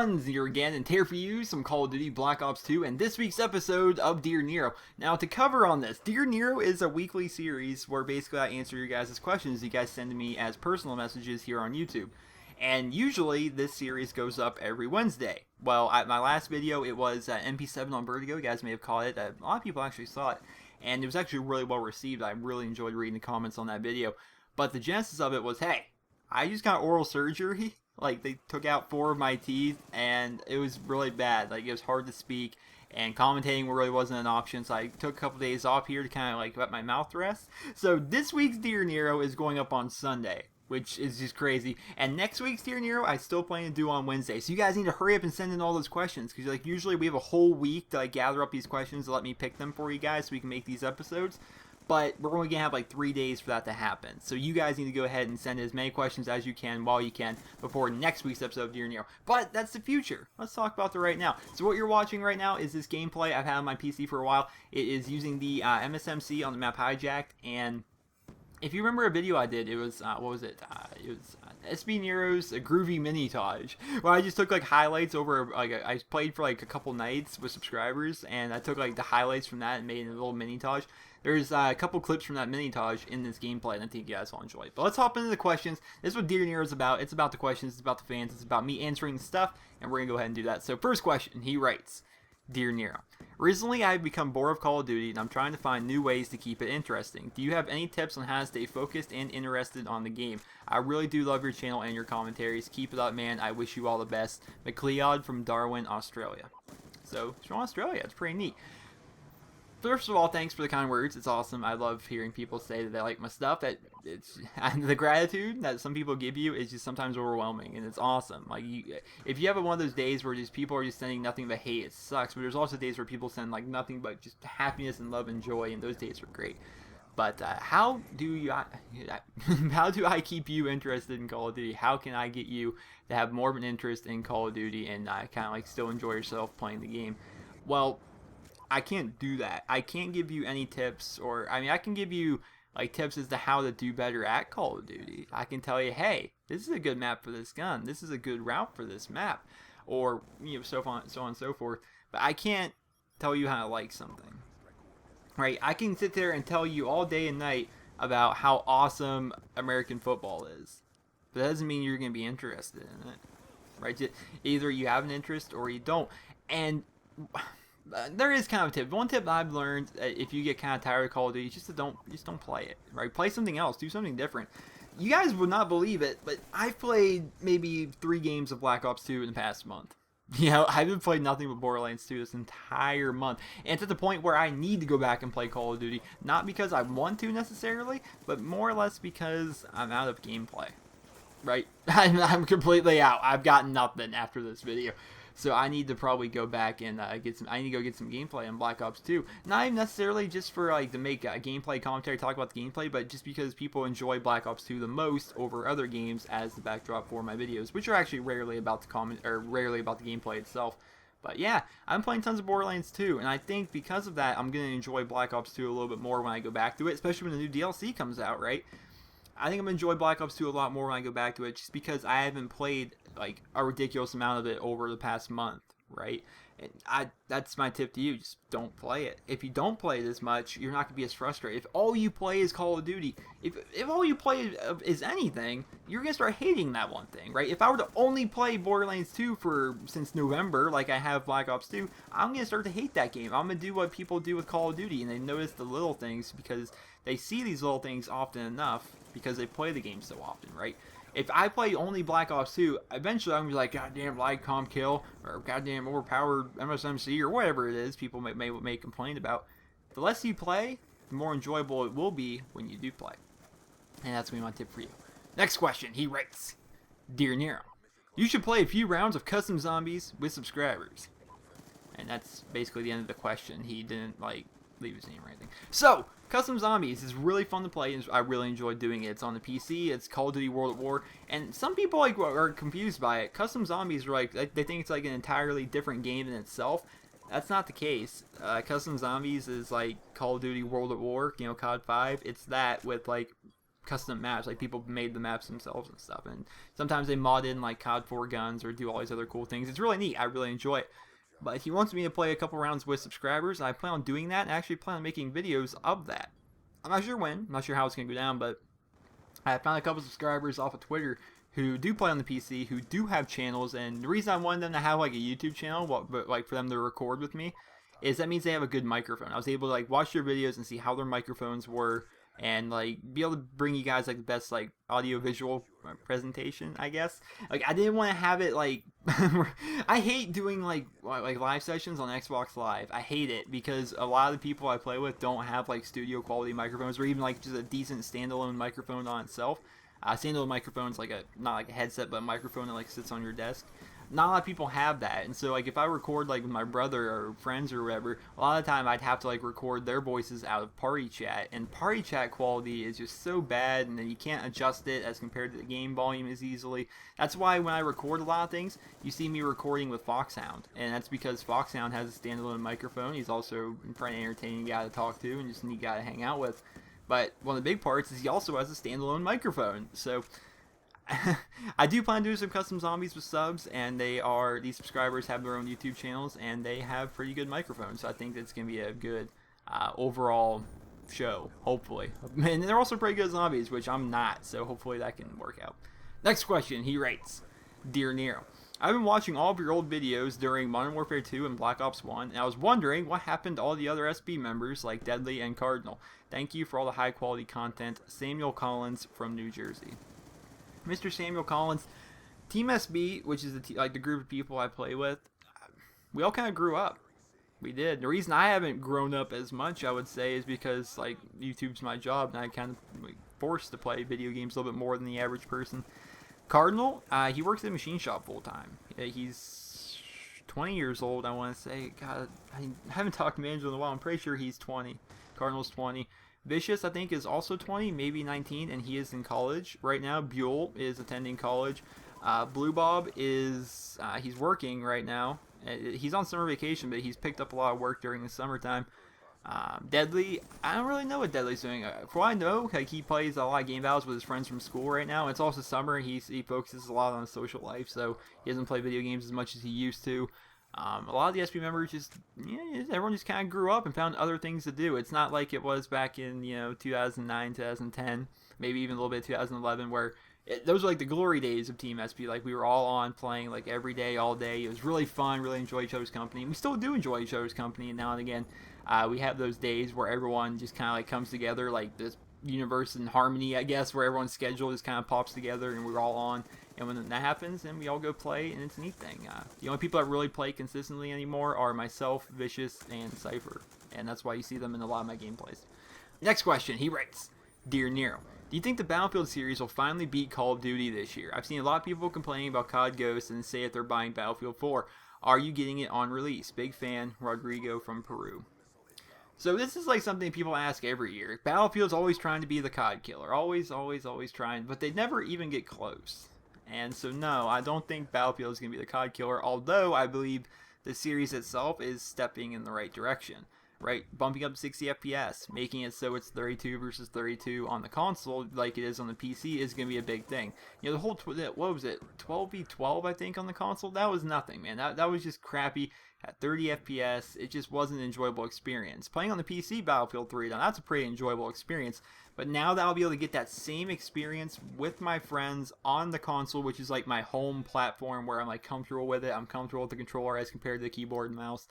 everyone, Nero again, and here for you some Call of Duty Black Ops 2 and this week's episode of Dear Nero. Now, to cover on this, Dear Nero is a weekly series where basically I answer your guys' questions you guys send to me as personal messages here on YouTube. And usually this series goes up every Wednesday. Well, at my last video, it was MP7 on Vertigo. You guys may have caught it. A lot of people actually saw it. And it was actually really well received. I really enjoyed reading the comments on that video. But the genesis of it was, hey, I just got oral surgery. Like, they took out 4 of my teeth, and it was really bad. Like, it was hard to speak, and commentating really wasn't an option, so I took a couple days off here to kind of, like, let my mouth rest. So this week's Dear Nero is going up on Sunday, which is just crazy. And next week's Dear Nero, I still plan to do on Wednesday. So you guys need to hurry up and send in all those questions, because, like, usually we have a whole week to, like, gather up these questions to let me pick them for you guys so we can make these episodes. But we're only going to have like 3 days for that to happen. So you guys need to go ahead and send as many questions as you can while you can before next week's episode of Dear Nero. But that's the future. Let's talk about the right now. So what you're watching right now is this gameplay I've had on my PC for a while. It is using the MSMC on the map Hijacked. And if you remember a video I did, it was, what was it? It was SB Nero's Groovy Mini-Tage, where I just took like highlights over, like I played for like a couple nights with subscribers, and I took like the highlights from that and made a little mini-tage. There's a couple clips from that mini-tage in this gameplay, and I think you guys will enjoy it. But let's hop into the questions. This is what Dear Nero is about. It's about the questions, it's about the fans, it's about me answering the stuff, and we're going to go ahead and do that. So first question, he writes, Dear Nero, recently I've become bored of Call of Duty, and I'm trying to find new ways to keep it interesting. Do you have any tips on how to stay focused and interested on the game? I really do love your channel and your commentaries. Keep it up, man. I wish you all the best. McLeod from Darwin, Australia. So, he's from Australia. It's pretty neat. First of all, thanks for the kind words. It's awesome. I love hearing people say that they like my stuff. That it's the gratitude that some people give you is just sometimes overwhelming, and it's awesome. Like, if you have one of those days where just people are just sending nothing but hate, it sucks. But there's also days where people send like nothing but just happiness and love and joy, and those days are great. But how do I keep you interested in Call of Duty? How can I get you to have more of an interest in Call of Duty and kind of like still enjoy yourself playing the game? Well, I can't do that. I can't give you any tips, or I mean, I can give you like tips as to how to do better at Call of Duty. I can tell you, hey, this is a good map for this gun. This is a good route for this map, or so on and so forth. But I can't tell you how to like something, right? I can sit there and tell you all day and night about how awesome American football is, but that doesn't mean you're going to be interested in it, right? Either you have an interest or you don't, and there is kind of a tip. One tip I've learned, if you get kind of tired of Call of Duty, just don't play it, right? Play something else. Do something different. You guys would not believe it, but I've played maybe 3 games of Black Ops 2 in the past month. You know, I haven't played nothing but Borderlands 2 this entire month. And it's at the point where I need to go back and play Call of Duty. Not because I want to necessarily, but more or less because I'm out of gameplay. Right? I'm completely out. I've got nothing after this video. So I need to probably go back and I need to go get some gameplay in Black Ops 2. Not even necessarily just for like to make a gameplay commentary, talk about the gameplay, but just because people enjoy Black Ops 2 the most over other games as the backdrop for my videos, which are actually rarely about the gameplay itself. But yeah, I'm playing tons of Borderlands 2, and I think because of that, I'm gonna enjoy Black Ops 2 a little bit more when I go back to it, especially when the new DLC comes out, right? I think I'm going to enjoy Black Ops 2 a lot more when I go back to it, just because I haven't played like a ridiculous amount of it over the past month, right? And that's my tip to you, just don't play it. If you don't play it as much, you're not going to be as frustrated. If all you play is Call of Duty, if all you play is anything, you're going to start hating that one thing, right? If I were to only play Borderlands 2 since November, like I have Black Ops 2, I'm going to start to hate that game. I'm going to do what people do with Call of Duty, and they notice the little things because they see these little things often enough because they play the game so often, right? If I play only Black Ops 2, eventually I'm going to be like, goddamn lag comp kill, or goddamn overpowered MSMC, or whatever it is people may complain about. The less you play, the more enjoyable it will be when you do play. And that's going to be my tip for you. Next question, he writes, Dear Nero, you should play a few rounds of custom zombies with subscribers. And that's basically the end of the question. He didn't, like, leave his name or anything. So, Custom Zombies is really fun to play, and I really enjoy doing it. It's on the PC, it's Call of Duty World at War, and some people like are confused by it. Custom Zombies are like, they think it's like an entirely different game in itself. That's not the case. Custom Zombies is like Call of Duty World at War, you know, COD 5. It's that with like custom maps. Like people made the maps themselves and stuff, and sometimes they mod in like COD 4 guns or do all these other cool things. It's really neat. I really enjoy it. But he wants me to play a couple rounds with subscribers. I plan on doing that and actually plan on making videos of that. I'm not sure when. I'm not sure how it's going to go down, but I found a couple subscribers off of Twitter who do play on the PC, who do have channels, and the reason I wanted them to have like a YouTube channel, but like for them to record with me, is that means they have a good microphone. I was able to like watch their videos and see how their microphones were, and like be able to bring you guys like the best like audio visual presentation, I guess. Like I didn't want to have it like I hate doing like live sessions on Xbox Live. I hate it because a lot of the people I play with don't have like studio quality microphones or even like just a decent standalone microphone on itself. Standalone microphone's like not like a headset, but a microphone that like sits on your desk. Not a lot of people have that, and so like if I record like with my brother or friends or whatever, a lot of the time I'd have to like record their voices out of party chat, and party chat quality is just so bad, and then you can't adjust it as compared to the game volume as easily. That's why when I record a lot of things, you see me recording with Foxhound, and that's because Foxhound has a standalone microphone. He's also a pretty entertaining guy to talk to and just a neat guy to hang out with. But one of the big parts is he also has a standalone microphone, so I do plan to do some custom zombies with subs, and these subscribers have their own YouTube channels, and they have pretty good microphones, so I think that's going to be a good overall show, hopefully. And they're also pretty good zombies, which I'm not, so hopefully that can work out. Next question, he writes, Dear Nero, I've been watching all of your old videos during Modern Warfare 2 and Black Ops 1, and I was wondering what happened to all the other SB members like Deadly and Cardinal. Thank you for all the high quality content. Samuel Collins from New Jersey. Mr. Samuel Collins, Team SB, which is the group of people I play with, we all kind of grew up. We did. The reason I haven't grown up as much, I would say, is because like YouTube's my job, and I kind of like, forced to play video games a little bit more than the average person. Cardinal, he works at a machine shop full time. He's 20 years old, I want to say. God, I haven't talked to Manager in a while. I'm pretty sure he's 20. Cardinal's 20. Vicious, I think, is also 20, maybe 19, and he is in college right now. Buell is attending college. Blue Bob is he's working right now. He's on summer vacation, but he's picked up a lot of work during the summertime. Deadly, I don't really know what Deadly's doing. For all I know, like, he plays a lot of game battles with his friends from school right now. It's also summer, and he focuses a lot on his social life, so he doesn't play video games as much as he used to. A lot of the SB members everyone just kind of grew up and found other things to do. It's not like it was back in 2009, 2010, maybe even a little bit 2011, where those were like the glory days of Team SB. Like we were all on playing like every day, all day. It was really fun, really enjoyed each other's company. And we still do enjoy each other's company, and now and again, we have those days where everyone just kind of like comes together, like this universe in harmony, I guess, where everyone's schedule just kind of pops together and we're all on. And when that happens, then we all go play, and it's a neat thing. The only people that really play consistently anymore are myself, Vicious, and Cypher. And that's why you see them in a lot of my gameplays. Next question, he writes, Dear Nero, do you think the Battlefield series will finally beat Call of Duty this year? I've seen a lot of people complaining about COD Ghosts and say if they're buying Battlefield 4. Are you getting it on release? Big fan, Rodrigo from Peru. So this is like something people ask every year. Battlefield's always trying to be the COD killer. Always, always, always trying. But they never even get close. And so no, I don't think Battlefield is going to be the COD killer, although I believe the series itself is stepping in the right direction, right? Bumping up to 60 FPS, making it so it's 32 versus 32 on the console like it is on the PC is going to be a big thing. The whole, what was it, 12v12 I think on the console? That was nothing, man. That was just crappy. At 30 FPS, it just wasn't an enjoyable experience. Playing on the PC Battlefield 3, now that's a pretty enjoyable experience. But now that I'll be able to get that same experience with my friends on the console, which is like my home platform where I'm like comfortable with it. I'm comfortable with the controller as compared to the keyboard and mouse.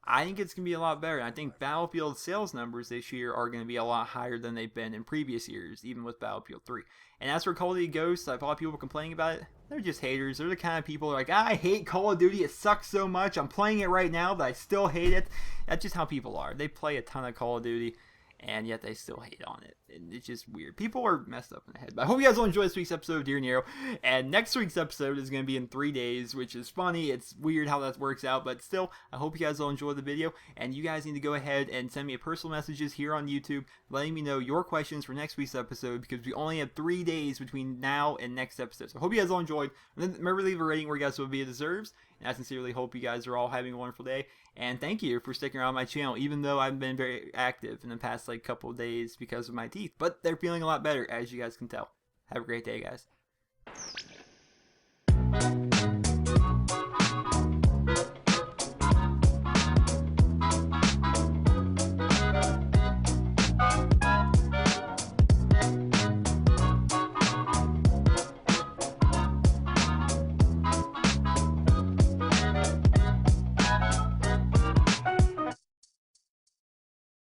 I think it's going to be a lot better. And I think Battlefield sales numbers this year are going to be a lot higher than they've been in previous years, even with Battlefield 3. And as for Call of Duty Ghosts, I have a lot of people complaining about it. They're just haters. They're the kind of people who are like, I hate Call of Duty. It sucks so much. I'm playing it right now, but I still hate it. That's just how people are. They play a ton of Call of Duty, and yet they still hate on it. And it's just weird. People are messed up in the head. But I hope you guys will enjoy this week's episode of Dear Nero. And next week's episode is going to be in 3 days, which is funny. It's weird how that works out. But still, I hope you guys will enjoy the video. And you guys need to go ahead and send me personal messages here on YouTube, letting me know your questions for next week's episode, because we only have 3 days between now and next episode. So I hope you guys all enjoyed. And then remember to leave a rating where you guys will be deserves. And I sincerely hope you guys are all having a wonderful day. And thank you for sticking around my channel, even though I've been very active in the past couple of days because of my teeth. But they're feeling a lot better, as you guys can tell. Have a great day, guys.